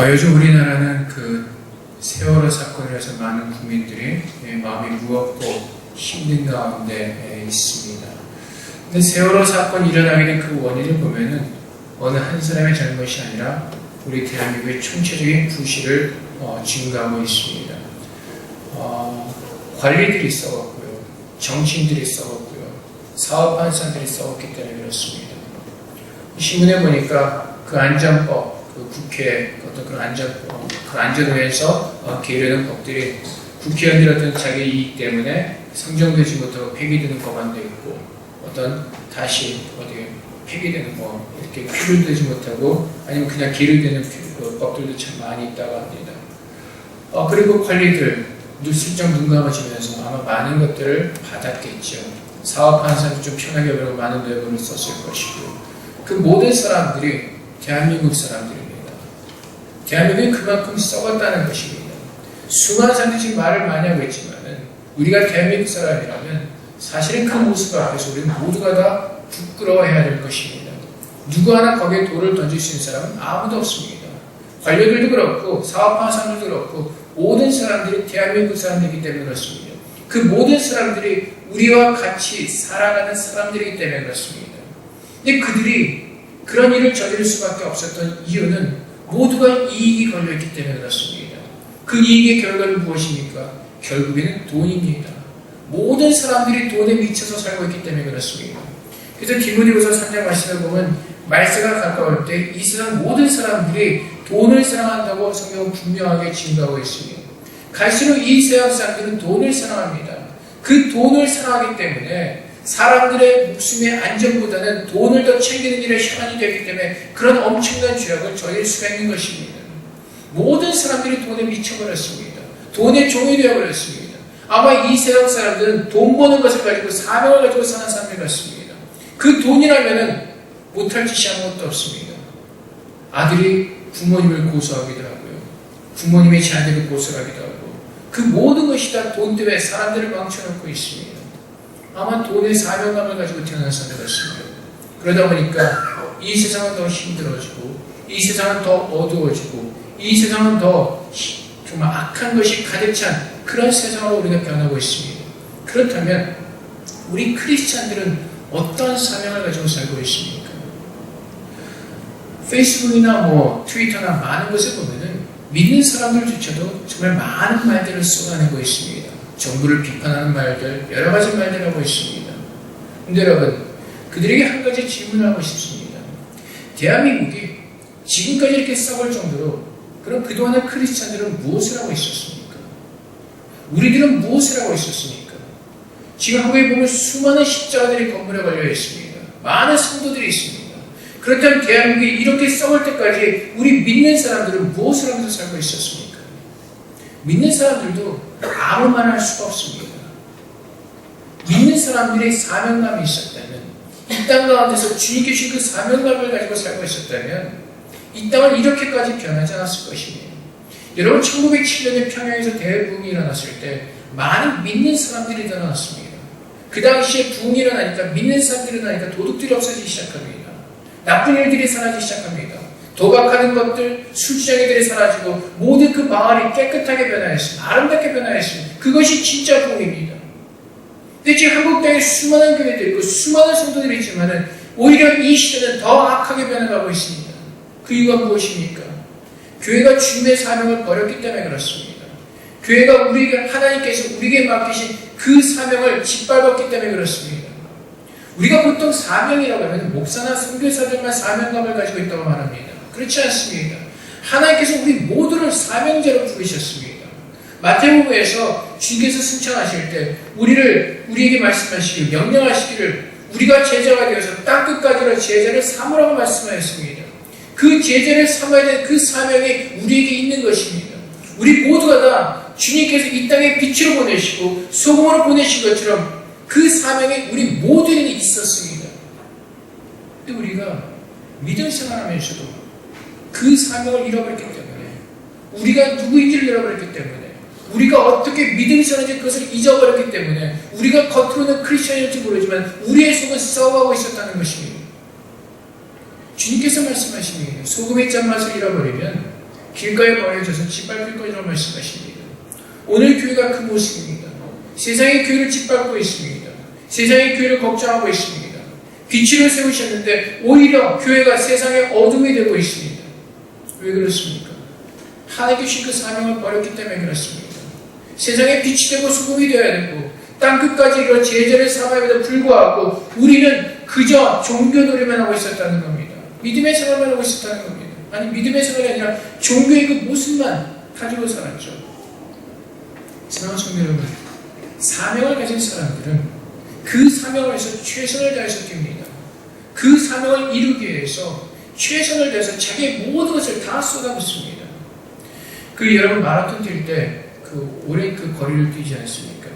요즘 우리나라는 그 세월호 사건이라서 많은 국민들이 마음이 무겁고 힘든 가운데 있습니다. 근데 세월호 사건이 일어나게 된 그 원인을 보면은 어느 한 사람의 잘못이 아니라 우리 대한민국의 총체적인 부실을 증가하고 있습니다. 관리들이 썩었고요, 정치인들이 썩었고요, 사업하는 사람들이 썩었기 때문에 그렇습니다. 신문에 보니까 그 안전법, 그 국회 어떤 그런 안전법, 그 안전위에서 게으르는 법들이 국회의원들 어떤 자기 이익 때문에 상정되지 못하고 폐기되는 법안도 있고 어떤 다시 어디 폐기되는 이렇게 표준되지 못하고 아니면 그냥 게으르되는 법들도 참 많이 있다고 합니다. 그리고 관리들 슬쩍 눈 감아주면서 아마 많은 것들을 받았겠죠. 사업하는 사람도 좀 편하게 하려고 많은 노력을 썼을 것이고 그 모든 사람들이 대한민국 사람들입니다. 대한민국이 그만큼 썩었다는 것입니다. 수많은 사람들이 지금 말을 많이 하고 있지만은 우리가 대한민국 사람이라면 사실은 그 모습 앞에서 우리는 모두가 다 부끄러워해야 될 것입니다. 누구 하나 거기에 돌을 던질 수 있는 사람은 아무도 없습니다. 관료들도 그렇고 사업하는 사람들도 그렇고 모든 사람들이 대한민국 사람들이기 때문에 그렇습니다. 그 모든 사람들이 우리와 같이 살아가는 사람들이기 때문에 그렇습니다. 근데 그들이 그런 일을 저지를 수밖에 없었던 이유는 모두가 이익이 걸려있기 때문에 그렇습니다. 그 이익의 결과는 무엇입니까? 결국에는 돈입니다. 모든 사람들이 돈에 미쳐서 살고 있기 때문에 그렇습니다. 그래서 디모데후서 3장 말씀을 보면 말세가 가까울 때 이 세상 모든 사람들이 돈을 사랑한다고 성경은 분명하게 증거하고 있습니다. 갈수록 이 세상 사람들은 돈을 사랑합니다. 그 돈을 사랑하기 때문에 사람들의 목숨의 안전보다는 돈을 더 챙기는 일에 혈안이 되기 때문에 그런 엄청난 죄악을 저질 수가 있는 것입니다. 모든 사람들이 돈에 미쳐버렸습니다. 돈의 종이 되어버렸습니다. 아마 이 세상 사람들은 돈 버는 것을 가지고 사명을 가지고 사는 사람들 같습니다. 그 돈이라면은 못할 짓이 아무것도 없습니다. 아들이 부모님을 고소하기도 하고요. 부모님이 자녀를 고소하기도 하고 그 모든 것이 다 돈 때문에 사람들을 망쳐놓고 있습니다. 아마 돈의 사명감을 가지고 태어난 사람들 같습니다. 그러다 보니까 이 세상은 더 힘들어지고 이 세상은 더 어두워지고 이 세상은 더 정말 악한 것이 가득 찬 그런 세상으로 우리가 변하고 있습니다. 그렇다면 우리 크리스찬들은 어떤 사명을 가지고 살고 있습니까? 페이스북이나 트위터나 많은 곳에 보면은 믿는 사람들조차도 정말 많은 말들을 쏟아내고 있습니다. 정부를 비판하는 말들, 여러 가지 말들을 하고 있습니다. 근데 여러분, 그들에게 한 가지 질문을 하고 싶습니다. 대한민국이 지금까지 이렇게 썩을 정도로 그럼 그동안의 크리스찬들은 무엇을 하고 있었습니까? 우리들은 무엇을 하고 있었습니까? 지금 한국에 보면 수많은 십자가들이 건물에 걸려 있습니다. 많은 성도들이 있습니다. 그렇다면 대한민국이 이렇게 썩을 때까지 우리 믿는 사람들은 무엇을 하면서 살고 있었습니까? 믿는 사람들도 아무 말 할 수가 없습니다. 믿는 사람들의 사명감이 있었다면 이 땅 가운데서 주님께 주신 그 사명감을 가지고 살고 있었다면 이 땅은 이렇게까지 변하지 않았을 것입니다. 여러분 1907년에 평양에서 대부흥이 일어났을 때 많은 믿는 사람들이 일어났습니다. 그 당시에 부흥이 일어나니까 믿는 사람들이 일어나니까 도둑들이 없어지기 시작합니다. 나쁜 일들이 사라지기 시작합니다. 도박하는 것들, 술주정이들이 사라지고 모든 그 마을이 깨끗하게 변화했습니다. 아름답게 변화했습니다. 그것이 진짜 부흥입니다. 근데 지금 한국 땅에 수많은 교회들이 있고 수많은 성도들이 있지만은 오히려 이 시대는 더 악하게 변해가고 있습니다. 그 이유가 무엇입니까? 교회가 주님의 사명을 버렸기 때문에 그렇습니다. 교회가 하나님께서 우리에게 맡기신 그 사명을 짓밟았기 때문에 그렇습니다. 우리가 보통 사명이라고 하면 목사나 선교사들만 사명감을 가지고 있다고 말합니다. 그렇지 않습니다. 하나님께서 우리 모두를 사명자로 부르셨습니다. 마태복음에서 주님께서 승천하실 때 우리에게 말씀하시기를 명령하시기를 우리가 제자가 되어서 땅끝까지로 제자를 삼으라고 말씀하셨습니다. 그 제자를 삼아야 되는 그 사명이 우리에게 있는 것입니다. 우리 모두가 다 주님께서 이 땅에 빛으로 보내시고 소금으로 보내신 것처럼 그 사명이 우리 모두에게 있었습니다. 근데 우리가 믿음 생활하면서도 그 사명을 잃어버렸기 때문에 우리가 누구인지를 잃어버렸기 때문에 우리가 어떻게 믿음이 사는지 그것을 잊어버렸기 때문에 우리가 겉으로는 크리스천일지 모르지만 우리의 속은 썩어가고 있었다는 것입니다. 주님께서 말씀하십니다. 소금의 짠맛을 잃어버리면 길가에 버려져서 짓밟힐 것이라고 말씀하십니다. 오늘 교회가 그 모습입니다. 세상의 교회를 짓밟고 있습니다. 세상의 교회를 걱정하고 있습니다. 빛으로 세우셨는데 오히려 교회가 세상의 어둠이 되고 있습니다. 왜 그렇습니까? 하나님께 주신 그 사명을 버렸기 때문에 그렇습니다. 세상에 빛이 되고 소금이 되어야 되고 땅 끝까지 이런 제자를 삼아야에도 불구하고 우리는 그저 종교놀이만 하고 있었다는 겁니다. 믿음의 생활만 하고 있었다는 겁니다. 아니 믿음의 생활이 아니라 종교의 그 모습만 가지고 살았죠. 사랑하는 성도 여러분, 사명을 가진 사람들은 그 사명을 위해서 최선을 다해서 뜁니다. 그 사명을 이루기 위해서 최선을 다해서 자기의 모든 것을 다 쏟아붓습니다. 여러분 마라톤 뛸 때 오랜 그 거리를 뛰지 않습니까?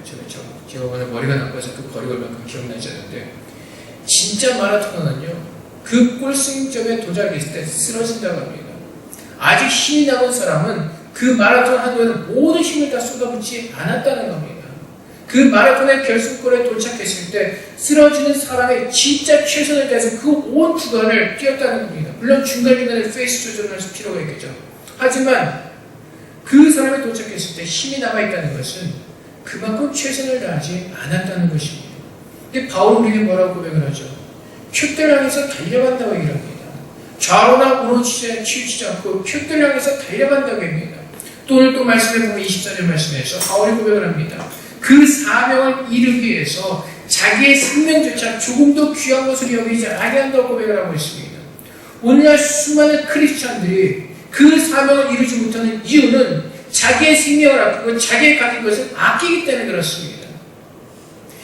제가 오늘 머리가 나빠서 그 거리 얼마큼 기억나지 않는데 진짜 마라토너는요 그 골승점에 도달했을 때 쓰러진다고 합니다. 아직 힘이 남은 사람은 그 마라톤 한 후에는 모든 힘을 다 쏟아붓지 않았다는 겁니다. 그 마라톤의 결승골에 도착했을 때 쓰러지는 사람의 진짜 최선을 다해서 그 온 구간을 뛰었다는 겁니다. 물론 중간중간에 페이스 조절을 할 필요가 있겠죠. 하지만 그 사람이 도착했을 때 힘이 남아있다는 것은 그만큼 최선을 다하지 않았다는 것입니다. 근데 바울은 우리에게 뭐라고 고백을 하죠? 표대를 향해서 달려간다고 얘기를 합니다. 좌로나 우로 치우치지 않고 표대를 향해서 달려간다고 합니다. 또 오늘 또 말씀해 보면 24절 말씀에서 바울이 고백을 합니다. 그 사명을 이루기 위해서 자기의 생명조차 조금도 귀한 것을 여기지 아니한다고 고백을 하고 있습니다. 오늘날 수많은 크리스찬들이 그 사명을 이루지 못하는 이유는 자기의 생명을 아끼고 자기의 가진 것을 아끼기 때문에 그렇습니다.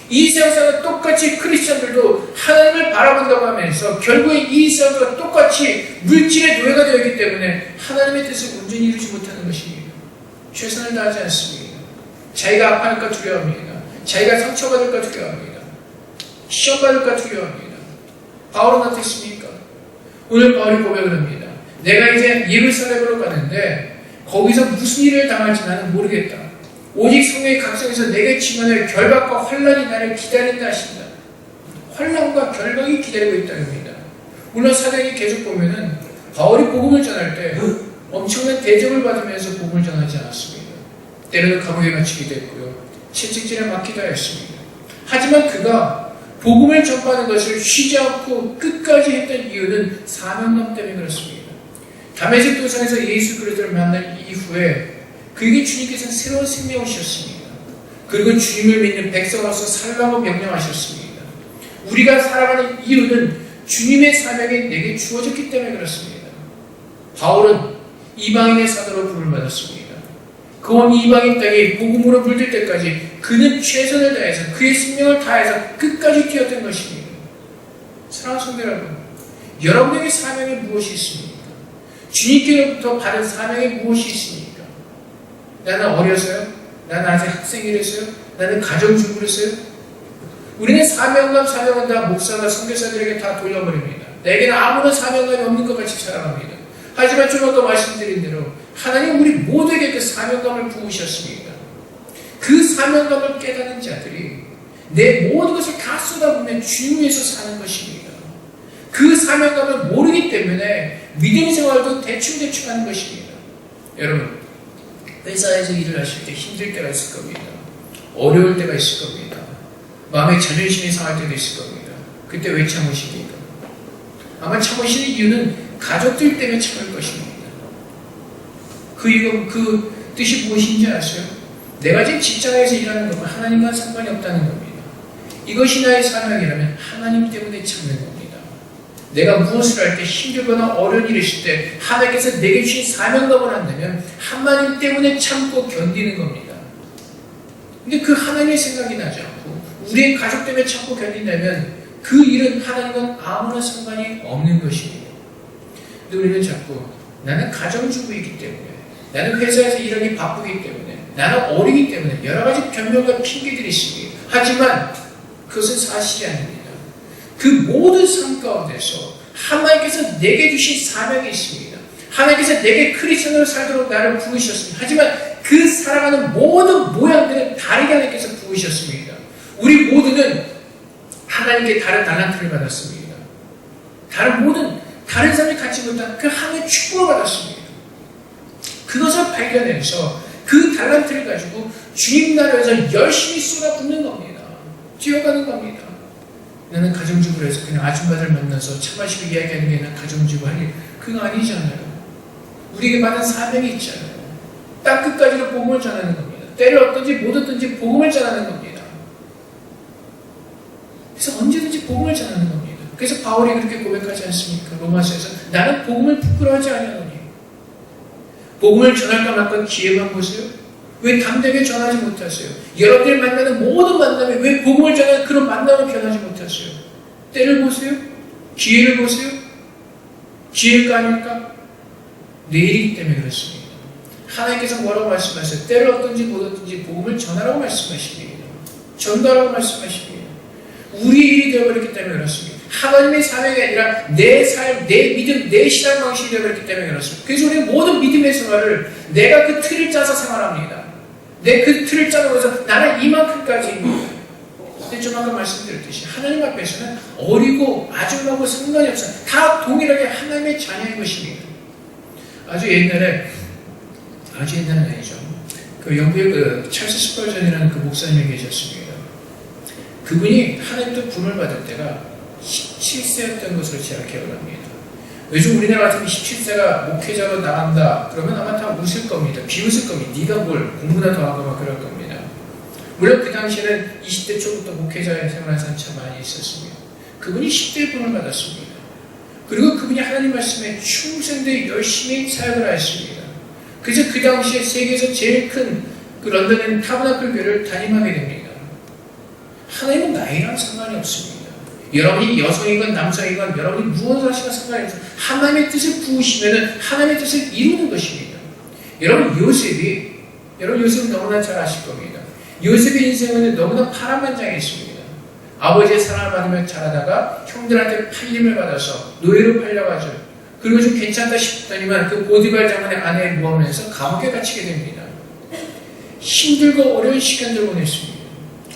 이 세상은 똑같이 크리스찬들도 하나님을 바라본다고 하면서 결국에 이 세상과 똑같이 물질의 노예가 되어 있기 때문에 하나님의 뜻을 온전히 이루지 못하는 것입니다. 최선을 다하지 않습니다. 자기가 아파할까 두려워합니다. 자기가 상처받을까 두려워합니다. 시험받을까 두려워합니다. 바울은 어땠습니까? 오늘 바울이 고백을 합니다. 내가 이제 예루살렘으로 가는데 거기서 무슨 일을 당할지 나는 모르겠다. 오직 성령의 각성에서 내게 직면할 결박과 환란이 나를 기다린다 하신다. 환란과 결박이 기다리고 있다는 겁니다. 물론 사도행전 계속 보면은 바울이 복음을 전할 때 엄청난 대접을 받으면서 복음을 전하지 않았습니다. 때로는 감옥에 갇히기도 했고요. 채찍질에 맞기도 했습니다. 하지만 그가 복음을 전파하는 것을 쉬지 않고 끝까지 했던 이유는 사명감 때문에 그렇습니다. 다메섹 도상에서 예수 그리스도를 만난 이후에 그에게 주님께서 새로운 생명을 주셨습니다. 그리고 주님을 믿는 백성으로서 살라고 명령하셨습니다. 우리가 살아가는 이유는 주님의 사명이 내게 주어졌기 때문에 그렇습니다. 바울은 이방인의 사도로 부름을 받았습니다. 그 온 이방인 땅이 복음으로 물들 때까지 그는 최선을 다해서 그의 생명을 다해서 끝까지 뛰었던 것입니다. 사랑하는 성도 여러분, 여러분에게 사명이 무엇이 있습니까? 주님께로부터 받은 사명이 무엇이 있습니까? 나는 어려서요? 나는 아직 학생이라서요? 나는 가정주부로서요? 우리는 사명감 다 목사나 선교사들에게 다 돌려버립니다. 내게는 아무런 사명감이 없는 것 같이 살아갑니다. 하지만 좀 아까 말씀드린 대로 하나님 우리 모두에게 그 사명감을 부으셨습니다. 그 사명감을 깨닫는 자들이 내 모든 것을 다 쏟아부으면 주님 위해서 사는 것입니다. 그 사명감을 모르기 때문에 믿음 생활도 대충대충 하는 것입니다. 여러분, 회사에서 일을 하실 때 힘들 때가 있을 겁니다. 어려울 때가 있을 겁니다. 마음에 자존심이 상할 때도 있을 겁니다. 그때 왜 참으십니까? 아마 참으시는 이유는 가족들 때문에 참을 것입니다. 그 뜻이 무엇인지 아세요? 내가 지금 직장에서 일하는 것과 하나님과 상관이 없다는 겁니다. 이것이 나의 사명이라면 하나님 때문에 참는 겁니다. 내가 무엇을 할 때 힘들거나 어려운 일이 있을 때 하나님께서 내게 주신 사명감을 한다면 하나님 때문에 참고 견디는 겁니다. 근데 그 하나님의 생각이 나지 않고 우리의 가족 때문에 참고 견딘다면 그 일은 하나님과는 아무런 상관이 없는 것입니다. 근데 우리는 자꾸 나는 가정주부이기 때문에 나는 회사에서 일하기 바쁘기 때문에 나는 어리기 때문에 여러 가지 변명과 핑계들이 있습니다. 하지만 그것은 사실이 아닙니다. 그 모든 삶 가운데서 하나님께서 내게 주신 사명이 있습니다. 하나님께서 내게 크리스천으로 살도록 나를 부르셨습니다. 하지만 그 살아가는 모든 모양들은 다르게 하나님께서 부르셨습니다. 우리 모두는 하나님께 다른 달란트를 받았습니다. 다른 사람이 갖지 못한 그 하나님의 축복을 받았습니다. 발견해서 그 달란트를 가지고 주님 나라에서 열심히 쏟아붓는 겁니다. 뛰어가는 겁니다. 나는 가정주부로 해서 그냥 아줌마들 만나서 차 마시고 이야기하는 게 난 가정주부 할 일, 그거 아니잖아요. 우리에게 받은 사명이 있잖아요. 땅끝까지로 복음을 전하는 겁니다. 때를 얻든지 못 얻든지 복음을 전하는 겁니다. 그래서 언제든지 복음을 전하는 겁니다. 그래서 바울이 그렇게 고백하지 않습니까? 로마서에서 나는 복음을 부끄러워하지 아니하노니. 복음을 전할까 말까 기회만 보세요. 왜 담대하게 전하지 못하세요? 여러분들 만나는 모든 만남에 왜 복음을 전하는 그런 만남을 변하지 못하세요? 때를 보세요? 기회를 보세요? 기회일까 아닐까? 내일이기 때문에 그렇습니다. 하나님께서 뭐라고 말씀하세요? 때를 얻든지 못 얻든지 복음을 전하라고 말씀하십니다. 전도하라고 말씀하십니다. 우리 일이 되어버렸기 때문에 그렇습니다. 하나님의 사명이 아니라 내 삶, 내 믿음, 내 신앙 방식이 되어버렸기 때문에 그렇습니다. 그래서 우리 모든 믿음의 생활을 내가 그 틀을 짜서 생활합니다. 내 그 틀을 짜놓고서 나는 이만큼까지입니다. 근데 좀 아까 말씀드렸듯이 하나님 앞에서는 어리고 아줌마고 상관이 없어요. 다 동일하게 하나님의 자녀인 것입니다. 아주 옛날에, 아주 옛날은 아니죠. 그 영국의 그 찰스 스펄전이라는 그 목사님이 계셨습니다. 그분이 하나님도 부름을 받을 때가 17세였던 것으로 제가 기억을 합니다. 요즘 우리나라 같은 17세가 목회자로 나간다 그러면 아마 다 웃을 겁니다. 비웃을 겁니다. 네가 뭘 공부나 더 하고 막 그럴 겁니다. 물론 그 당시에는 20대 초부터 목회자의 생활한 사람 참 많이 있었습니다. 그분이 10대에 부름을 받았습니다. 그리고 그분이 하나님 말씀에 충성되게 열심히 사역을 하였습니다. 그래서 그 당시에 세계에서 제일 큰 그 런던에 있는 타버나클 교회를 담임하게 됩니다. 하나님은 나이랑 상관이 없습니다. 여러분이 여성이건 남성이건 여러분이 무엇을 하시건 상관이 없습니다. 하나님의 뜻을 부으시면 하나님의 뜻을 이루는 것입니다. 여러분 요셉은 너무나 잘 아실 겁니다. 요셉의 인생은 너무나 파란만장했습니다. 아버지의 사랑을 받으며 자라다가 형들한테 팔림을 받아서 노예로 팔려가죠. 그리고 좀 괜찮다 싶더니만 그 보디발 장관의 아내에 모하면서 감옥에 갇히게 됩니다. 힘들고 어려운 시간들을 보냈습니다.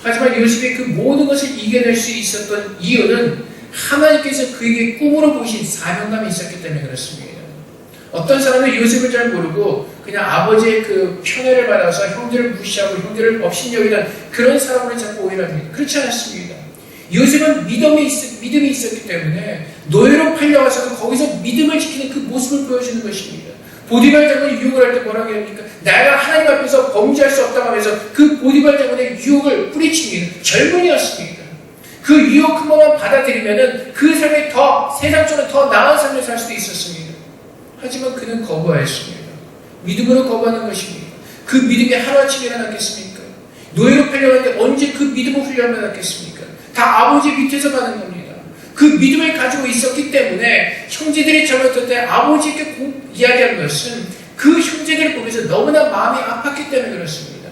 하지만 요셉이 그 모든 것을 이겨낼 수 있었던 이유는 하나님께서 그에게 꿈으로 보신 사명감이 있었기 때문에 그렇습니다. 어떤 사람은 요셉을 잘 모르고 그냥 아버지의 그 편애를 받아서 형들을 무시하고 형들을 업신여기던 그런 사람으로 자꾸 오해를 합니다. 그렇지 않았습니다. 요셉은 믿음이 있었기 때문에 노예로 팔려가서도 거기서 믿음을 지키는 그 모습을 보여주는 것입니다. 보디발 장군이 유혹을 할 때 뭐라고 합니까? 내가 하나님 앞에서 범죄할 수 없다고 하면서 그 보디발 장군의 유혹을 뿌리칩니다. 젊은이였습니다. 그 유혹 한 번만 받아들이면은 그 삶이 세상처럼 더 나은 삶을 살 수도 있었습니다. 하지만 그는 거부하였습니다. 믿음으로 거부하는 것입니다. 그 믿음이 하루아침에 일어났겠습니까? 노예로 팔려갔는데 언제 그 믿음을 훈련을 받았겠습니까? 다 아버지 밑에서 받은 겁니다. 그 믿음을 가지고 있었기 때문에 형제들이 잘못할 때 아버지께 이야기한 것은 그 형제들을 보면서 너무나 마음이 아팠기 때문에 그렇습니다.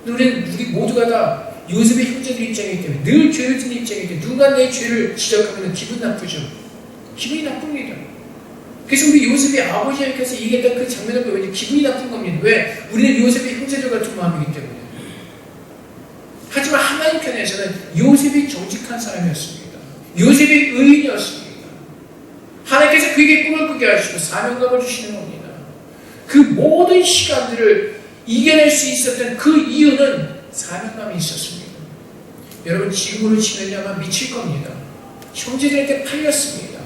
우리 모두가 다 요셉의 형제들 입장이기 때문에 늘 죄를 짓는 입장이기 때문에 누가 내 죄를 지적하면 기분 나쁘죠. 기분이 나쁩니다. 그래서 우리 요셉의 아버지께서 얘기했던 그 장면을 보면 기분이 나쁜 겁니다. 왜? 우리는 요셉의 형제들 같은 마음이기 때문에. 하지만 하나님 편에서는 요셉이 정직한 사람이었습니다. 요셉이 의인이었습니다. 하나님께서 그에게 꿈을 꾸게 하시고 사명감을 주시는 겁니다. 그 모든 시간들을 이겨낼 수 있었던 그 이유는 사명감이 있었습니다. 여러분 지금으로 치면 아마 미칠 겁니다. 형제들한테 팔렸습니다.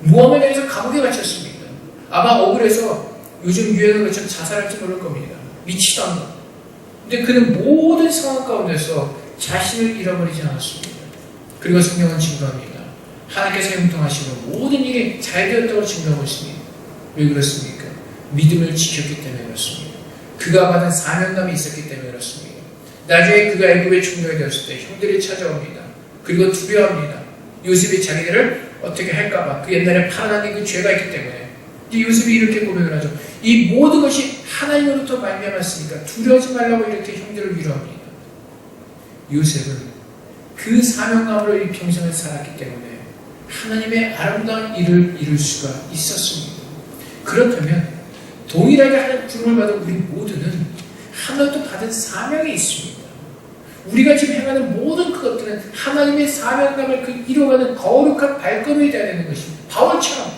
모함을 당해서 감옥에 갇혔습니다. 아마 억울해서 요즘 유행하는 것처럼 자살할지 모를 겁니다. 미치도 않고. 근데 그는 모든 상황 가운데서 자신을 잃어버리지 않았습니다. 그리고 성경은 증거합니다. 하나님께서 형통하시고 모든 일이 잘 되었다고 증거하고 있습니다. 왜 그렇습니까? 믿음을 지켰기 때문에 그렇습니다. 그가 받은 사명감이 있었기 때문에 그렇습니다. 나중에 그가 애굽에 종료가 되었을 때 형들이 찾아옵니다. 그리고 두려워합니다. 요셉이 자기들을 어떻게 할까봐 그 옛날에 팔아난 그 죄가 있기 때문에 요셉이 이렇게 고백을 하죠. 이 모든 것이 하나님으로부터 말미암았으니까 두려워하지 말라고 이렇게 형들을 위로합니다. 요셉은 그 사명감으로 이 평생을 살았기 때문에 하나님의 아름다운 일을 이룰 수가 있었습니다. 그렇다면 동일하게 하나님 부름을 받은 우리 모두는 하나도 받은 사명이 있습니다. 우리가 지금 행하는 모든 그것들은 하나님의 사명감을 이뤄가는 거룩한 발걸음이 되어야 되는 것입니다. 바울처럼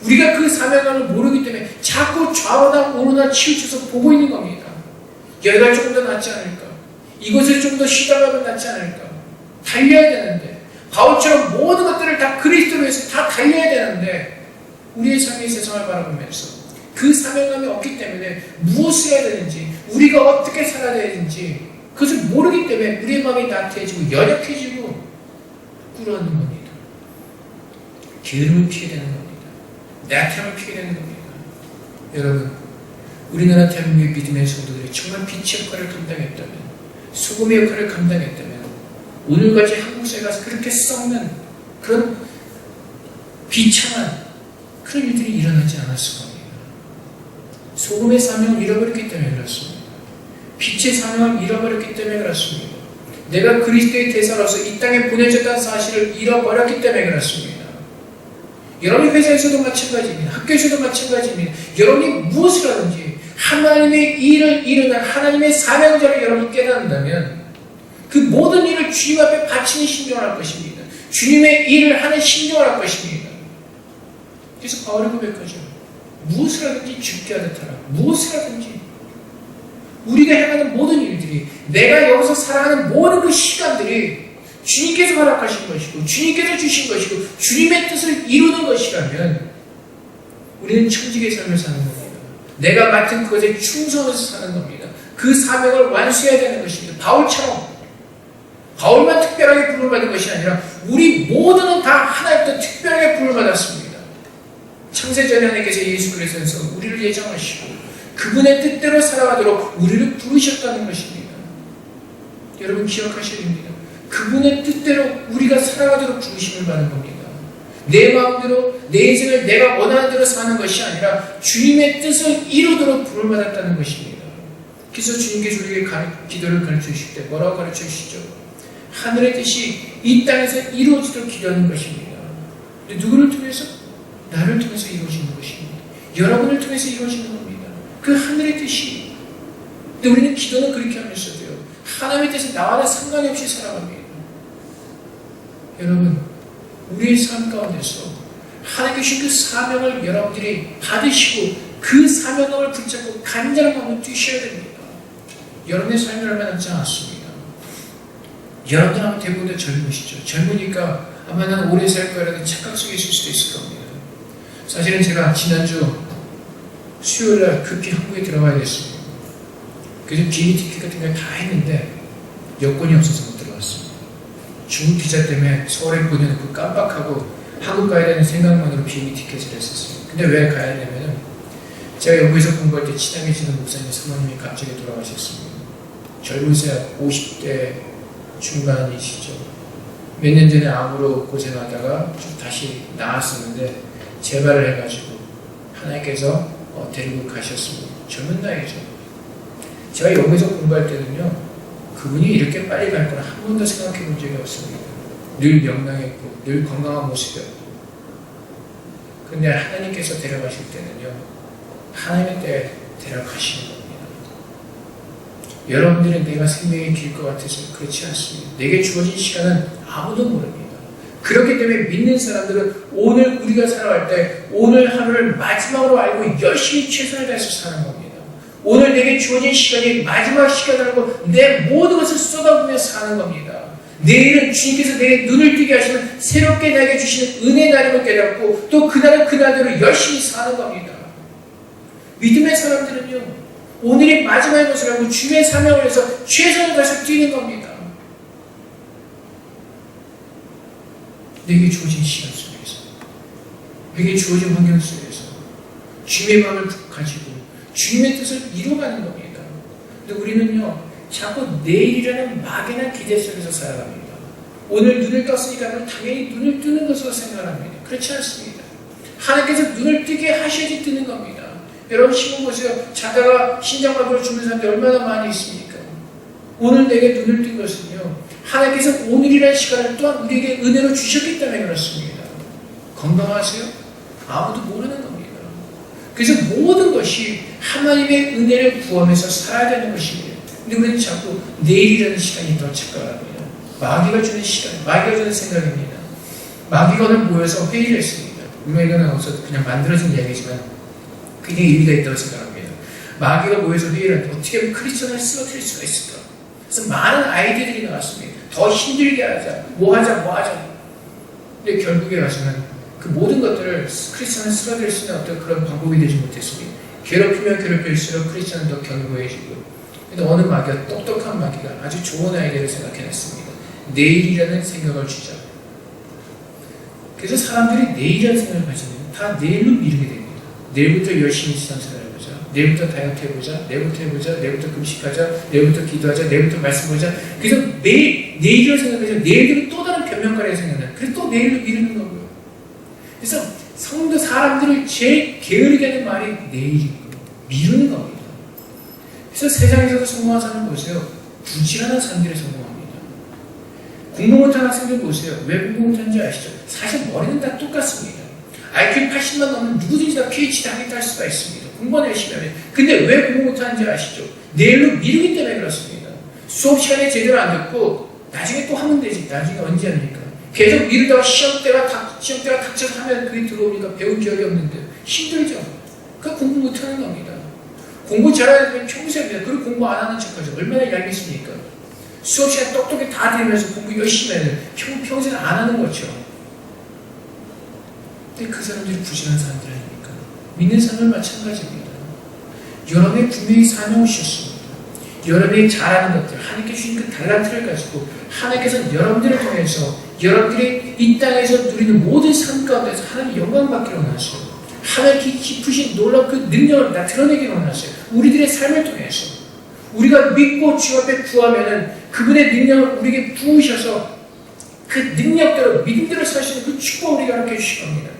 우리가 그 사명감을 모르기 때문에 때문에 자꾸 좌우나 우로나 치우쳐서 보고 있는 겁니다. 여기가 조금 더 낫지 않을까? 이곳을 좀 더 쉬다 가면 낫지 않을까? 달려야 되는데 바울처럼 모든 것들을 다 그리스도로 해서 다 달려야 되는데 우리의 삶의 세상을 바라보면서 그 사명감이 없기 때문에 무엇을 해야 되는지 우리가 어떻게 살아야 되는지 그것을 모르기 때문에 우리의 마음이 나태해지고 연약해지고 꿇어앉는 겁니다. 게으름을 피게 되는 겁니다. 나태함을 피게 되는 겁니다. 여러분, 우리나라 대한민국의 믿음의 성도들이 정말 빛의 역할을 감당했다면, 소금의 역할을 감당했다면 오늘까지 한국사에 가서 그렇게 썩는 그런 비참한 그런 일들이 일어나지 않았을 겁니다. 소금의 사명을 잃어버렸기 때문에 그렇습니다. 빛의 사명을 잃어버렸기 때문에 그렇습니다. 내가 그리스도의 대사로서 이 땅에 보내졌다는 사실을 잃어버렸기 때문에 그렇습니다. 여러분이 회사에서도 마찬가지입니다. 학교에서도 마찬가지입니다. 여러분이 무엇을 하든지 하나님의 일을 이루는 하나님의 사명자를 여러분이 깨닫는다면 그 모든 일을 주님 앞에 바치는 심정을 할 것입니다. 주님의 일을 하는 심정을 할 것입니다. 그래서 바울이 고백하죠. 무엇을 하든지 죽게 하듯 하라. 무엇을 하든지 우리가 행하는 모든 일들이 내가 여기서 살아가는 모든 그 시간들이 주님께서 허락하신 것이고 주님께서 주신 것이고 주님의 뜻을 이루는 것이라면 우리는 천직의 삶을 사는 겁니다. 내가 맡은 그것에 충성해서 사는 겁니다. 그 사명을 완수해야 되는 것입니다. 바울처럼 바울만 특별하게 부름을 받은 것이 아니라 우리 모두는 다 하나님께 특별하게 부름을 받았습니다. 창세전에 하나님께서 예수 그리스도에서 우리를 예정하시고 그분의 뜻대로 살아가도록 우리를 부르셨다는 것입니다. 여러분 기억하셔야 됩니다. 그분의 뜻대로 우리가 살아가도록 부르심을 받는 겁니다. 내 마음대로 내 인생을 내가 원하는 대로 사는 것이 아니라 주님의 뜻을 이루도록 부름을 받았다는 것입니다. 그래서 주님께서 우리에게 기도를 가르쳐 주실 때 뭐라고 가르쳐 주시죠? 하늘의 뜻이 이 땅에서 이루어지도록 기도하는 것입니다. 근데 누구를 통해서? 나를 통해서 이루어지는 것입니다. 여러분을 통해서 이루어지는 겁니다. 그 하늘의 뜻이. 근데 우리는 기도는 그렇게 하면서도요. 하나님의 뜻은 나와는 상관이 없이 살아갑니다. 여러분, 우리의 삶 가운데서 하나님께 주신 그 사명을 여러분들이 받으시고 그 사명을 붙잡고 간절한 마음으로 뛰셔야 됩니다. 여러분의 삶이 얼마 남지 않았습니다. 여러분들 아마 대부분 다 젊으시죠. 젊으니까 아마 난 오래 살 거라는 착각 속에 있을 수도 있을 겁니다. 사실은 제가 지난주 수요일날 급히 한국에 들어가야 됐습니다. 그래서 비행기 티켓 같은 걸 다 했는데 여권이 없어서 못 들어갔습니다. 중국 기자 때문에 서울에 보내놓고 깜빡하고 한국 가야 되는 생각만으로 비행기 티켓을 했었어요. 근데 왜 가야 되냐면은 제가 영국에서 공부할 때 친하게 지낸 목사님 사모님이 갑자기 돌아가셨습니다. 젊으세요. 50대 중반이시죠. 몇 년 전에 암으로 고생하다가 좀 다시 나았었는데 재발을 해가지고 하나님께서 데리고 가셨습니다. 젊은 나이죠. 제가 영국에서 공부할 때는요, 그분이 이렇게 빨리 갈 거는 한 번도 생각해 본 적이 없습니다. 늘 명랑했고, 늘 건강한 모습이었고. 근데 하나님께서 데려가실 때는요, 하나님의 때에 데려가시는 겁니다. 여러분들은 내가 생명이 길 것 같아서 그렇지 않습니다. 내게 주어진 시간은 아무도 모릅니다. 그렇기 때문에 믿는 사람들은 오늘 우리가 살아갈 때 오늘 하루를 마지막으로 알고 열심히 최선을 다해서 사는 겁니다. 오늘 내게 주어진 시간이 마지막 시간이라고 내 모든 것을 쏟아부으며 사는 겁니다. 내일은 주님께서 내게 눈을 뜨게 하시는 새롭게 나에게 주시는 은혜 날임을 깨닫고 또 그날은 그날대로 열심히 사는 겁니다. 믿음의 사람들은요, 오늘이 마지막인 것을 알고 주의 사명을 해서 최선을 다해서 뛰는 겁니다. 내게 주어진 시간 속에서, 내게 주어진 환경 속에서 주님의 마음을 가지고 주님의 뜻을 이루어가는 겁니다. 근데 우리는요, 자꾸 내일이라는 막연한 기대 속에서 살아갑니다. 오늘 눈을 떴으니까 당연히 눈을 뜨는 것으로 생각합니다. 그렇지 않습니다. 하나님께서 눈을 뜨게 하셔야지 뜨는 겁니다. 여러분 신문 보세요. 자다가 신장마비로 죽는 사람들이 얼마나 많이 있습니까? 오늘 내게 눈을 뜬 것은요, 하나님께서 오늘이라는 시간을 또한 우리에게 은혜로 주셨기 때문에 그렇습니다. 건강하세요? 아무도 모르는 겁니다. 그래서 모든 것이 하나님의 은혜를 구하면서 살아야 되는 것입니다. 근데 우리는 자꾸 내일이라는 시간이 더 착각을 합니다. 마귀가 주는 시간, 마귀가 주는 생각입니다. 마귀가 오늘 모여서 회의를 했습니다. 물론 이거는 어디서 그냥 만들어진 이야기지만 굉장히 의미가 있다고 생각합니다. 마귀가 모여서 회의를 어떻게 하면 크리스천을 쓰러뜨릴 수가 있을까? 그래서 많은 아이디어들이 나왔습니다. 더 힘들게 하자, 뭐 하자. 근데 결국에 가서는 그 모든 것들을 크리스천을 쓰러뜨릴 수 있는 어떤 그런 방법이 되지 못했습니다. 괴롭히면 괴롭힐수록 크리스천은 더 견고해지고. 근데 어느 마귀가, 똑똑한 마귀가 아주 좋은 아이디어를 생각해냈습니다. 내일이라는 생각을 주자. 그래서 사람들이 내일이라는 생각을 가지면 다 내일로 미루게 됩니다. 내일부터 열심히 신앙생활 해보자. 내일부터 다이어트 해보자. 내일부터 금식하자. 내일부터 기도하자. 내일부터 말씀 보자. 그래서 내일을 생각하자. 내일은 또 다른 변명거리가 생각나요. 그래서 또 내일로 미루는 거고요. 그래서 성도 사람들을 제일 게으르게 하는 말이 내일이고 미루는 겁니다. 그래서 세상에서도 성공한 사람 보세요. 부지런한 사람들이 성공합니다. 공부 못하는 학생들 보세요. 왜 공부 못하는지 아시죠? 사실 머리는 다 똑같습니다. IQ 80만 넘으면 누구든지 다 PhD 하겠다 할 수가 있습니다. 공부는 열심히 하면. 근데 왜 공부 못하는지 아시죠? 내일로 미루기 때문에 그렇습니다. 수업 시간에 제대로 안 듣고 나중에 또 하면 되지. 나중에 언제 합니까? 계속 미루다가 시험때가 닥쳐서 하면 그게 들어오니까 배운 기억이 없는데 힘들죠. 그러니까 공부 못하는 겁니다. 공부 잘하면 평소에 합니다. 그리고 공부 안 하는 척하죠. 얼마나 얄밉습니까? 수업 시간 똑똑히 다 들으면서 공부 열심히 해야 돼요. 평소에 안 하는 거죠. 근데 그 사람들이 부지런한 사람들 아닙니까? 믿는 사람은 마찬가지입니다. 여러분이 분명히 사명을 주셨습니다. 여러분이 잘하는 것들, 하나님께 주신 그 달란트를 가지고 하나님께서 여러분들을 통해서 여러분들이 이 땅에서 누리는 모든 삶 가운데서 하나님 영광 받기로 원하세요. 하나님께 깊으신 놀라운 그 능력을 나타내기로 원하세요. 우리들의 삶을 통해서 우리가 믿고 주 앞에 구하면은 그분의 능력을 우리에게 부으셔서 그 능력대로 믿음대로 살 수 있는 그 축복을 우리가 함께 해주실 겁니다.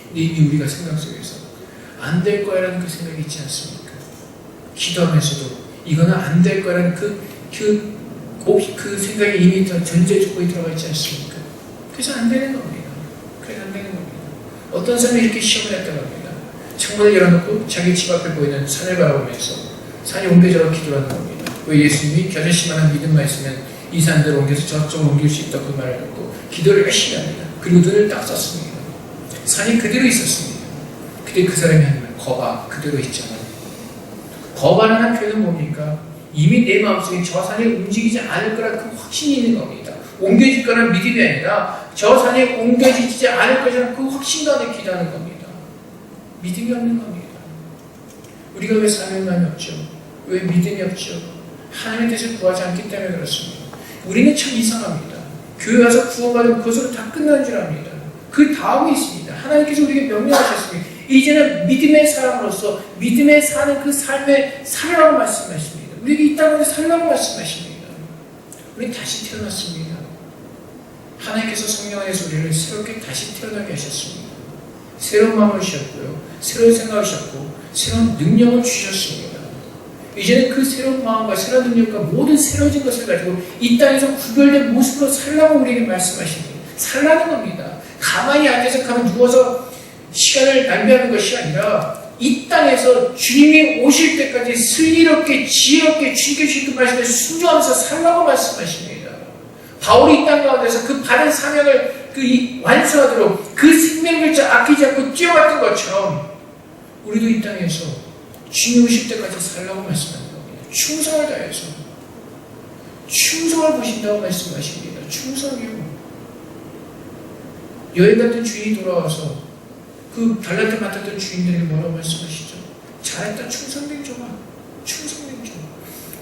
근데 이미 우리가 생각 속에서 안 될 거야라는 그 생각이 있지 않습니까? 기도하면서도 이거는 안 될 거라는 그 생각이 이미 전제 조건이 들어가 있지 않습니까? 그래서 안 되는 겁니다. 그래서 안 되는 겁니다. 어떤 사람이 이렇게 시험을 했다고 합니다. 창문을 열어놓고 자기 집 앞에 보이는 산을 바라보면서 산이 옮겨져라 기도하는 겁니다. 왜 예수님이 겨자씨만한 믿음만 있으면 이 산들을 옮겨서 저쪽으로 옮길 수 있다고 그 말을 듣고 기도를 열심히 합니다. 그리고 눈을 딱 썼습니다. 산이 그대로 있었습니다. 근데 그 사람이 하는 말, 거봐, 그대로 있잖아. 거봐라는 표현은 뭡니까? 이미 내 마음속에 저 산이 움직이지 않을 거라는 그 확신이 있는 겁니다. 옮겨질 거라는 믿음이 아니라 저 산이 옮겨지지 않을 것이라는 그 확신 가운데 기도하는 겁니다. 믿음이 없는 겁니다. 우리가 왜 사명감이 없죠? 왜 믿음이 없죠? 하나님의 뜻을 구하지 않기 때문에 그렇습니다. 우리는 참 이상합니다. 교회 와서 구원받은 그것으로 다 끝난 줄 압니다. 그 다음이 있습니다. 하나님께서 우리에게 명령하셨습니다. 이제는 믿음의 사람으로서 믿음에 사는 그 삶에 살라고 말씀하십니다. 우리에게 이 땅에 살라고 말씀하십니다. 우리는 다시 태어났습니다. 하나님께서 성령 안에서 우리를 새롭게 다시 태어나게 하셨습니다. 새로운 마음을 주셨고요. 새로운 생각을 주셨고 새로운 능력을 주셨습니다. 이제는 그 새로운 마음과 새로운 능력과 모든 새로워진 것을 가지고 이 땅에서 구별된 모습으로 살라고 우리에게 말씀하십니다. 살라는 겁니다. 가만히 앉아서 가면 누워서 시간을 낭비하는 것이 아니라 이 땅에서 주님이 오실 때까지 슬기롭게 지혜롭게 주님께 주신 그 말씀에 순종하면서 살라고 말씀하십니다. 바울이 이 땅 가운데서 그 바른 사명을 완수하도록 그 생명글자 아끼지 않고 뛰어갔던 것처럼 우리도 이 땅에서 주님 오실 때까지 살라고 말씀하는 겁니다. 충성을 다해서 충성을 보신다고 말씀하십니다. 충성이요. 여행 갔던 주인이 돌아와서 그 달란트 맡았던 주인들에게 뭐라고 말씀하시죠? 잘했다, 충성된 종아, 충성된 종아.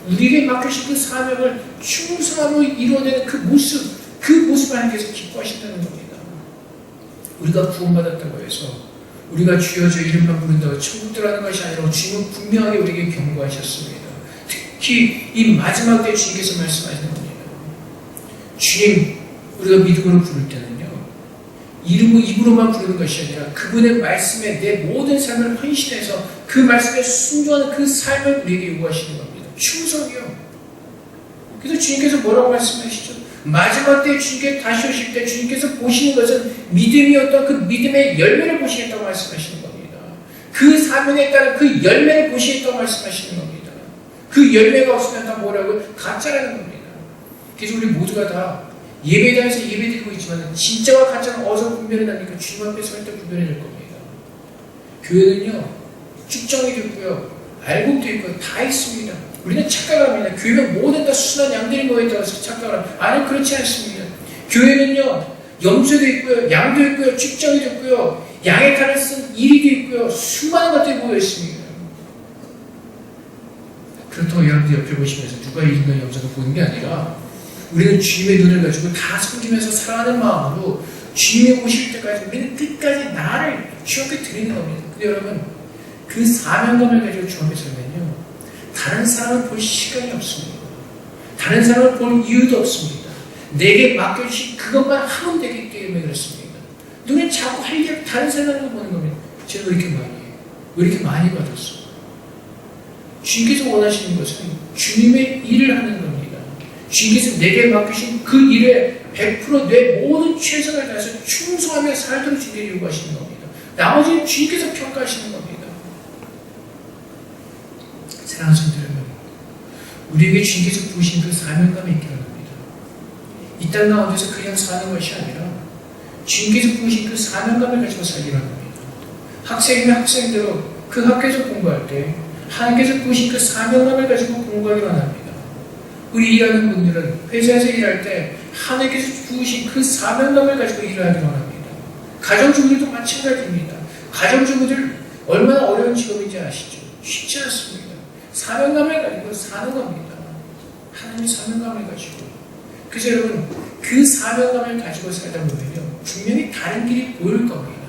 우리에게 맡겨진 그 사명을 충성함으로 이루어내는 그 모습을 하나님께서 기뻐하신다는 겁니다. 우리가 구원받았다고 해서 우리가 주여 저 이름만 부른다고 천국 들어가는 것이 아니라 주님은 분명하게 우리에게 경고하셨습니다. 특히 이 마지막 때 주님께서 말씀하시는 겁니다. 주님, 우리가 믿음으로 부를 때는요, 입으로만 부르는 것이 아니라 그분의 말씀에 내 모든 삶을 헌신해서 그 말씀에 순종하는 그 삶을 우리에게 요구하시는 겁니다. 충성이요. 그래서 주님께서 뭐라고 말씀하시죠? 마지막 때 주님께 다시 오실 때 주님께서 보시는 것은 믿음이었던 그 믿음의 열매를 보시겠다고 말씀하시는 겁니다. 그 사명에 따른 그 열매를 보시겠다고 말씀하시는 겁니다. 그 열매가 없으면 다 뭐라고? 가짜라는 겁니다. 그래서 우리 모두가 다 예배당에서 예배드리고 있지만 진짜와 가짜는 어디서 분별이 납니까? 주님 앞에 설 때 분별이 될 겁니다. 교회는요, 축정이도 있고요. 알곡도 있고 다 있습니다. 우리는 착각을 합니다. 교회가 모든 다 순한 양들이 모여있다고 해서 착각을 합니다. 아니 그렇지 않습니다. 교회는요. 염소도 있고요. 양도 있고요. 축정이도 있고요. 양의 칼을 쓴 이리도 있고요. 수많은 것들이 모여있습니다. 그렇다고 여러분들 옆에 보시면서 누가 이리나 염소가 보는 게 아니라 우리는 주님의 눈을 가지고 다 섬기면서 살아가는 마음으로 주님이 오실 때까지 우리는 끝까지 나를 주 앞에 드리는 겁니다. 근데 여러분 그 사명감을 가지고 주 앞에 서면요 다른 사람을 볼 시간이 없습니다. 다른 사람을 볼 이유도 없습니다. 내게 맡겨주신 그것만 하면 되기 때문에 그렇습니다. 눈에 자꾸 할 일 다른 사람을 보는 겁니다. 제가 왜 이렇게 많이 해요? 왜 이렇게 많이 받았어? 주님께서 원하시는 것은 주님의 일을 하는 겁니다. 주님께서 내게 맡기신 그 일에 100% 내 모든 최선을 다해서 충성하며 살도록 주님께 요구하시는 겁니다. 나머지는 주님께서 평가하시는 겁니다. 사랑하는 성도 여러분, 우리에게 주님께서 부으신 그 사명감이 있기를 합니다. 이 땅 가운데서 그냥 사는 것이 아니라 주님께서 부으신 그 사명감을 가지고 살기를 합니다. 학생이면 학생대로 그 학교에서 공부할 때 하나님께서 부으신 그 사명감을 가지고 공부하기를 합니다. 우리 일하는 분들은 회사에서 일할 때 하나님께서 부으신 그 사명감을 가지고 일하기를 합니다. 가정주부들도 마찬가지입니다. 가정주부들 얼마나 어려운 직업인지 아시죠? 쉽지 않습니다. 사명감을 가지고 사는 겁니다. 하나님의 사명감을 가지고. 그래서 여러분 그 사명감을 가지고 살다 보면요 분명히 다른 길이 보일 겁니다.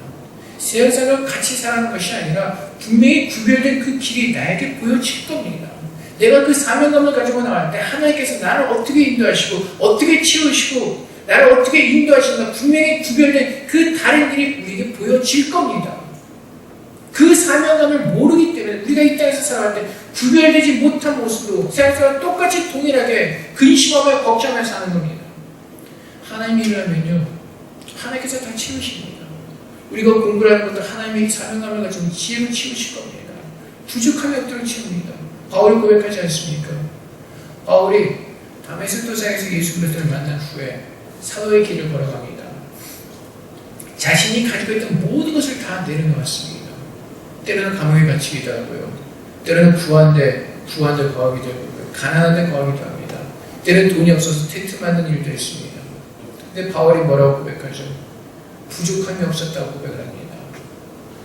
세상과 같이 살아가는 것이 아니라 분명히 구별된 그 길이 나에게 보여질 겁니다. 내가 그 사명감을 가지고 나갈 때 하나님께서 나를 어떻게 인도하시고 어떻게 치우시고 나를 어떻게 인도하시는가 분명히 구별된 그 다른 길이 우리에게 보여질 겁니다. 그 사명감을 모르기 때문에 우리가 이 땅에서 살아갈 때 구별되지 못한 모습으로 세상과 똑같이 동일하게 근심하며 걱정하며 사는 겁니다. 하나님 일을 하면요 하나님께서 다 치우십니다. 우리가 공부를 하는 것도 하나님의 사명감을 가지고 지혜로 치우실 겁니다. 부족함이 없도록 치웁니다. 바울이 고백하지 않습니까? 바울이 다메섹 도상에서 예수 그리스도를 만난 후에 사도의 길을 걸어갑니다. 자신이 가지고 있던 모든 것을 다 내려놓았습니다. 때로는 감옥에 갇히기도 하고요. 때로는 부한데 거하기도 하고요. 가난한데 거하기도 합니다. 때로는 돈이 없어서 텐트 만드는 일도 했습니다. 근데 바울이 뭐라고 고백하죠? 부족함이 없었다고 고백을 합니다.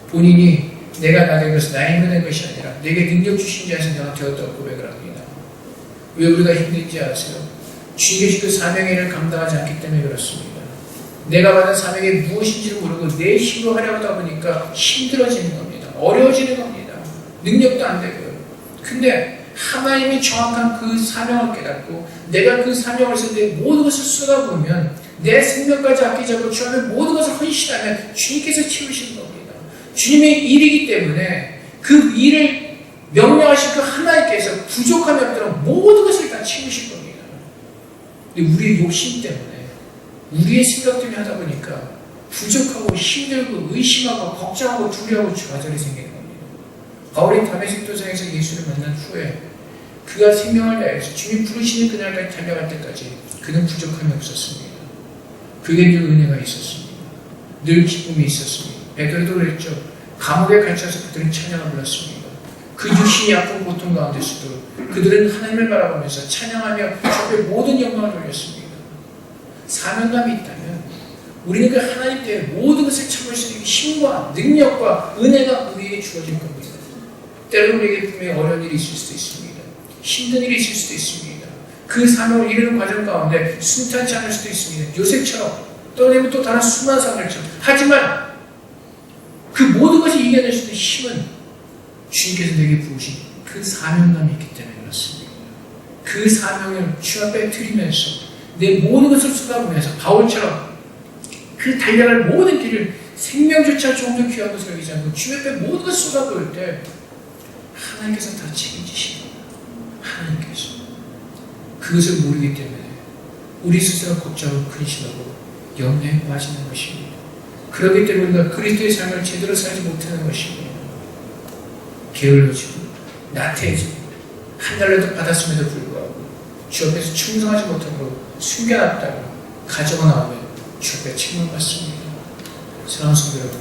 본인이 내가 나된 것은 나의 힘을 낸 것이 아니라 내게 능력 주신 자에서 내가 되었다고 고백을 합니다. 왜 우리가 힘든지 아세요? 주님께서 그 사명의 일을 감당하지 않기 때문에 그렇습니다. 내가 받은 사명이 무엇인지를 모르고 내 힘으로 하려고 하다 보니까 힘들어지는 겁니다. 어려워지는 겁니다. 능력도 안 되고요. 근데 하나님이 정확한 그 사명을 깨닫고 내가 그 사명을 해서 내 모든 것을 쏟아부으면 내 생명까지 아끼지 않고 주 앞에 모든 것을 헌신하면 주님께서 채우시는 겁니다. 주님의 일이기 때문에 그 일을 명령하신 그 하나님께서 부족함이 없도록 모든 것을 다 채우실 겁니다. 근데 우리의 욕심 때문에 우리의 생각 때문에 하다 보니까 부족하고 힘들고 의심하고 걱정하고 두려워하고 좌절이 생기는 겁니다. 바울이 다메섹 도상에서 예수를 만난 후에 그가 생명을 다해서 주님 부르시는 그날까지 달려갈 때까지 그는 부족함이 없었습니다. 그에게 늘 은혜가 있었습니다. 늘 기쁨이 있었습니다. 베드로도 그랬죠. 감옥에 갇혀서 그들은 찬양을 불렀습니다. 그 육신이 아픈 고통 가운데서도 그들은 하나님을 바라보면서 찬양하며 주 앞에 모든 영광을 돌렸습니다. 사명감이 있다면 우리는 그 하나님 때문에 모든 것을 참을 수 있는 힘과 능력과 은혜가 우리에게 주어질 겁니다. 때로는 우리에게 분명히 어려운 일이 있을 수도 있습니다. 힘든 일이 있을 수도 있습니다. 그 사명을 이루는 과정 가운데 순탄치 않을 수도 있습니다. 요셉처럼 또는 또 다른 수많은 사람들처럼. 하지만 그 모든 것을 이겨낼 수 있는 힘은 주님께서 내게 부으신 그 사명감이 있기 때문에 그렇습니다. 그 사명을 주 앞에 드리면서 내 모든 것을 쏟아부으면서 바울처럼 그 달려갈 모든 길을 생명조차 조금도 귀한 것을 여기지 않고 주 앞에 모든 것을 쏟아부을 때 하나님께서 다 책임지십니다. 하나님께서 그것을 모르기 때문에 우리 스스로 걱정하고 근심하고 염려에 빠지는 것입니다. 그렇기 때문에 우리가 그리스도의 삶을 제대로 살지 못하는 것입니다. 게을러지고 나태해지고 한 달라도 받았음에도 불구하고 주 앞에서 충성하지 못함으로 숨겨놨다가 가져가 나오면 주 앞에 책임을 받습니다. 사랑하는 성도 여러분,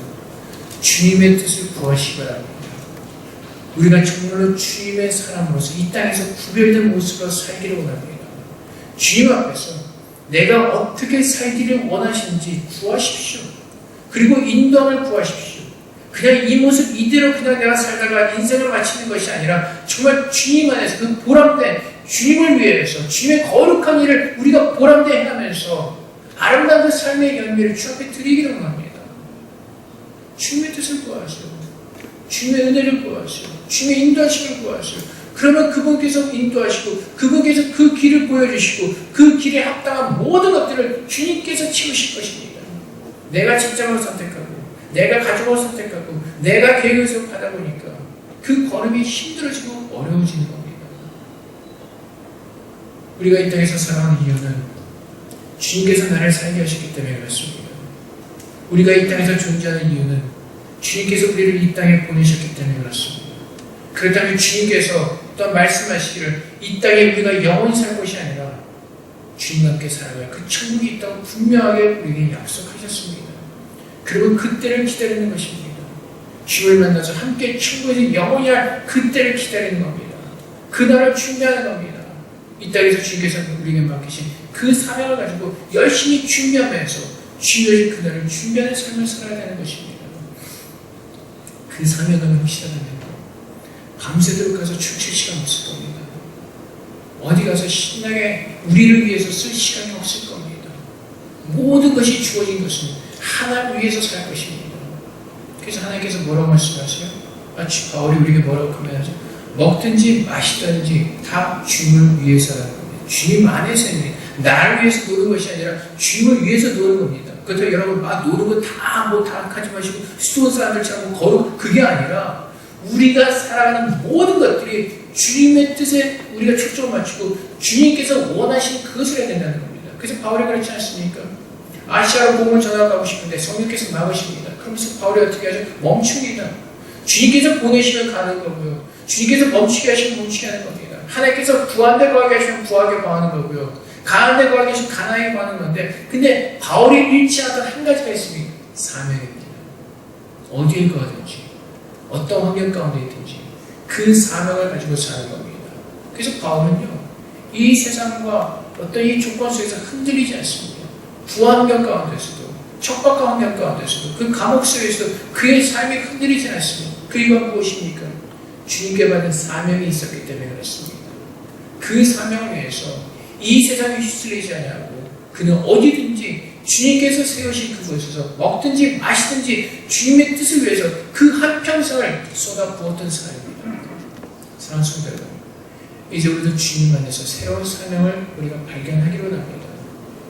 주님의 뜻을 구하시기 바랍니다. 우리가 정말로 주님의 사람으로서 이 땅에서 구별된 모습으로 살기를 원합니다. 주님 앞에서 내가 어떻게 살기를 원하시는지 구하십시오. 그리고 인도함을 구하십시오. 그냥 이 모습 이대로 그냥 내가 살다가 인생을 마치는 것이 아니라 정말 주님 안에서 그 보람된 주님을 위해서 주님의 거룩한 일을 우리가 보람되게 하면서 아름다운 그 삶의 열매를 주 앞에 드리기를 원합니다. 주님의 뜻을 구하세요. 주님의 은혜를 구하세요. 주님의 인도하심을 구하세요. 그러면 그분께서 인도하시고 그분께서 그 길을 보여주시고 그 길에 합당한 모든 것들을 주님께서 채우실 것입니다. 내가 직장을 선택하고 내가 가족을 선택하고 내가 계획을 하다 보니까 그 걸음이 힘들어지고 어려워지는 겁니다. 우리가 이 땅에서 살아가는 이유는 주님께서 나를 살게 하셨기 때문에 그렇습니다. 우리가 이 땅에서 존재하는 이유는 주님께서 우리를 이 땅에 보내셨기 때문에 그렇습니다. 그렇다면 주님께서 또 말씀하시기를 이 땅에 우리가 영원히 살 것이 아니라 주님과 함께 살아갈 그 천국이 있다고 분명하게 우리에게 약속하셨습니다. 그리고 그때를 기다리는 것입니다. 주님을 만나서 함께 천국에서 영원히 할 그때를 기다리는 겁니다. 그날을 준비하는 겁니다. 이 땅에서 주님께서 우리에게 맡기신 그 사명을 가지고 열심히 준비하면서 주님의 그날을 준비하는 삶을 살아야 되는 것입니다. 그 사명감을 확실하다면 밤새도록 가서 춤출 시간 없을 겁니다. 어디 가서 신나게 우리를 위해서 쓸 시간이 없을 겁니다. 모든 것이 주어진 것은 하나님 위해서 살 것입니다. 그래서 하나님께서 뭐라고 말씀하세요? 바울이 우리에게 뭐라고 표현하죠? 먹든지 마시든지 다 주님을 위해서 하는 겁니다. 주님 안에서 있는 나를 위해서 노는 것이 아니라 주님을 위해서 노는 겁니다. 그렇다고 여러분 노는 거 다 하지 마시고 수도원 사람들처럼 거룩 그게 아니라 우리가 살아가는 모든 것들이 주님의 뜻에 우리가 초점을 맞추고 주님께서 원하시는 그것을 해야 된다는 겁니다. 그래서 바울이 그렇지 않습니까? 아시아로 복음을 전하고 싶은데 성령께서 막으십니다. 그러면서 바울이 어떻게 하죠? 멈춥니다. 주님께서 보내시면 가는 거고요. 주님께서 멈추게 하시면 멈추게 하는 겁니다. 하나님께서 구한데 거하게 하시면 구하게 거하는 거고요. 가난데 거하게 하시면 가난하게 거하는 건데 근데 바울이 잃지 않았던 한 가지가 있습니다. 사명입니다. 어디에 거하든지 어떤 환경 가운데 있든지 그 사명을 가지고 사는 겁니다. 그래서 바울은요 이 세상과 어떤 이 조건 속에서 흔들리지 않습니다. 부환경 가운데서도 척박한 환경 가운데서도 그 감옥 속에서도 그의 삶이 흔들리지 않습니다. 그 이유가 무엇입니까? 주님께 받은 사명이 있었기 때문에 그렇습니다. 그 사명을 위해서 이 세상에 휩쓸리지 않냐고 그는 어디든지 주님께서 세우신 그곳에서 먹든지 마시든지 주님의 뜻을 위해서 그 한평생을 쏟아부었던 사람입니다. 사랑하는 성도 여러분, 이제 우리도 주님 안에서 새로운 사명을 우리가 발견하기로 합니다.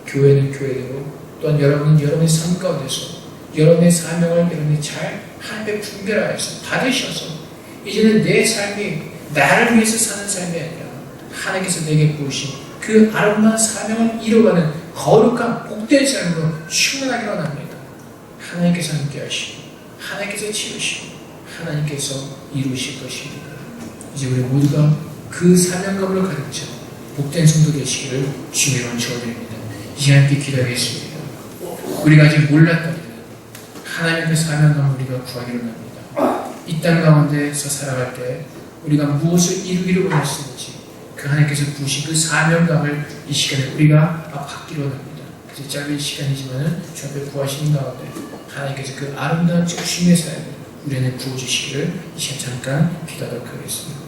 교회는 교회대로 또한 여러분은 여러분의 삶 가운데서 여러분의 사명을 여러분이 잘 하나님께 분별하여서 받으셔서 이제는 내 삶이 나를 위해서 사는 삶이 아니라 하나님께서 내게 부으신 그 아름다운 사명을 이루어가는 거룩한 복된 삶으로 충만하기로 합니다. 하나님께서 함께 하시고 하나님께서 치우시고 하나님께서 이루실 것입니다. 이제 우리 모두가 그 사명감으로 가득 차 복된 성도 되시기를 주님의 이름으로 축원드립니다. 이 함께 기도하겠습니다. 우리가 아직 몰랐던 일 하나님의 그 사명감을 우리가 구하기로 합니다. 이 땅 가운데서 살아갈 때 우리가 무엇을 이루기를 원하시는지 그 하나님께서 부으신 그 사명감을 이 시간에 우리가 받기로 합니다. 그래서 짧은 시간이지만은 주 앞에 구하시는 가운데 하나님께서 그 아름다운 주님의 사역을 우리에게 부어주시기를 이 시간 잠깐 기도하도록 하겠습니다.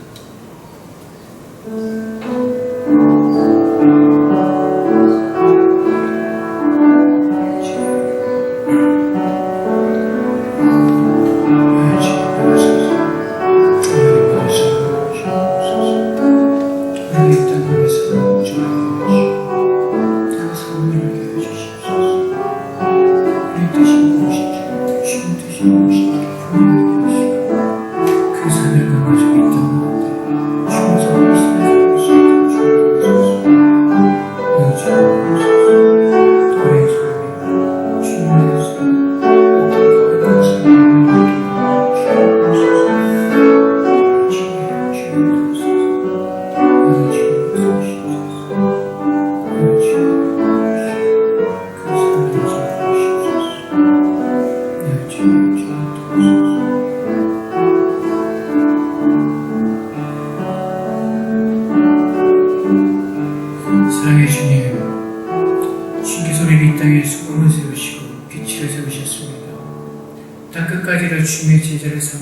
그 사명을 가지고 있던 건데, 주님께서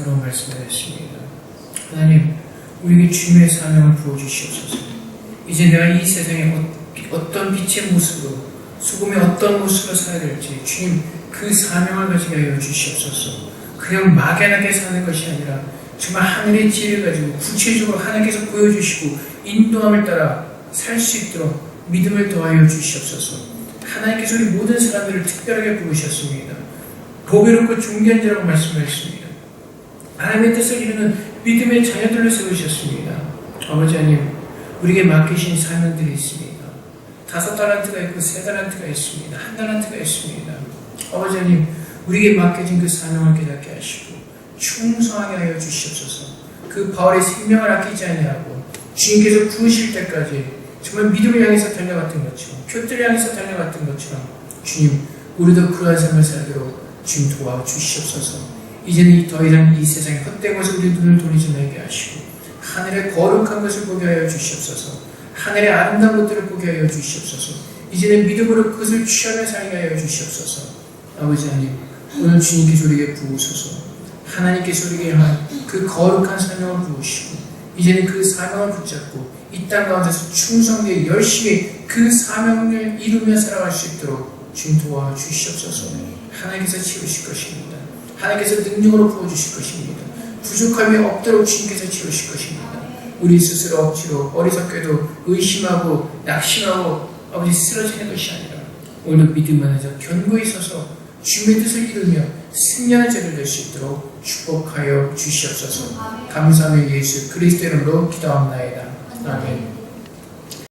사랑으로 말씀드렸습니다. 하나님, 우리에게 주님의 사명을 부어주시옵소서. 이제 내가 이 세상에 어떤 빛의 모습으로, 수금의 어떤 모습으로 살아야 될지 주님 그 사명을 가지게 하여 주시옵소서. 그냥 막연하게 사는 것이 아니라 정말 하늘의 지혜를 가지고 구체적으로 하나님께서 보여주시고 인도함을 따라 살 수 있도록 믿음을 더하여 주시옵소서. 하나님께서 우리 모든 사람들을 특별하게 부르셨습니다. 보배롭고 존귀한 자라고 말씀하셨습니다. 하나님의 뜻을 이루는 믿음의 자녀들로 세우셨습니다. 아버지 하나님, 우리에게 맡기신 사명들이 있습니다. 5달란트가 있고 3달란트가 있습니다. 1달란트가 있습니다. 아버지 하나님, 우리에게 맡겨진 그 사명을 깨닫게 하시고 충성하게 하여 주시옵소서. 그 바울의 생명을 아끼지 아니하고 주님께서 부으실 때까지 정말 믿음을 향해서 달려갔던 것처럼, 표들을 향해서 달려갔던 것처럼 주님, 우리도 그러한 삶을 살도록 주님 도와주시옵소서. 이제는 더 이상 이 세상에 헛된 것을 우리 눈을 돌리지 말게 하시고 하늘의 거룩한 것을 보게 하여 주시옵소서. 하늘의 아름다운 것들을 보게 하여 주시옵소서. 이제는 믿음으로 그것을 취하며 살게 하여 주시옵소서. 아버지 하나님, 오늘 주님께서 우리에게 부으소서. 하나님께서 우리에게 한 그 거룩한 사명을 부으시고 이제는 그 사명을 붙잡고 이 땅 가운데서 충성되게 열심히 그 사명을 이루며 살아갈 수 있도록 주님 도와주시옵소서. 하나님께서 채우실 것입니다. 하나님께서 능력으로 부어주실 것입니다. 부족함이 없도록 주님께서 채우실 것입니다. 우리 스스로 억지로 어리석게도 의심하고 낙심하고 아버지 쓰러지는 것이 아니라 오늘 믿음 안에서 견고히 서서 주님의 뜻을 이루며 승리하는 자를 낼 수 있도록 축복하여 주시옵소서. 감사하며 예수 그리스도 이름으로 기도합나이다.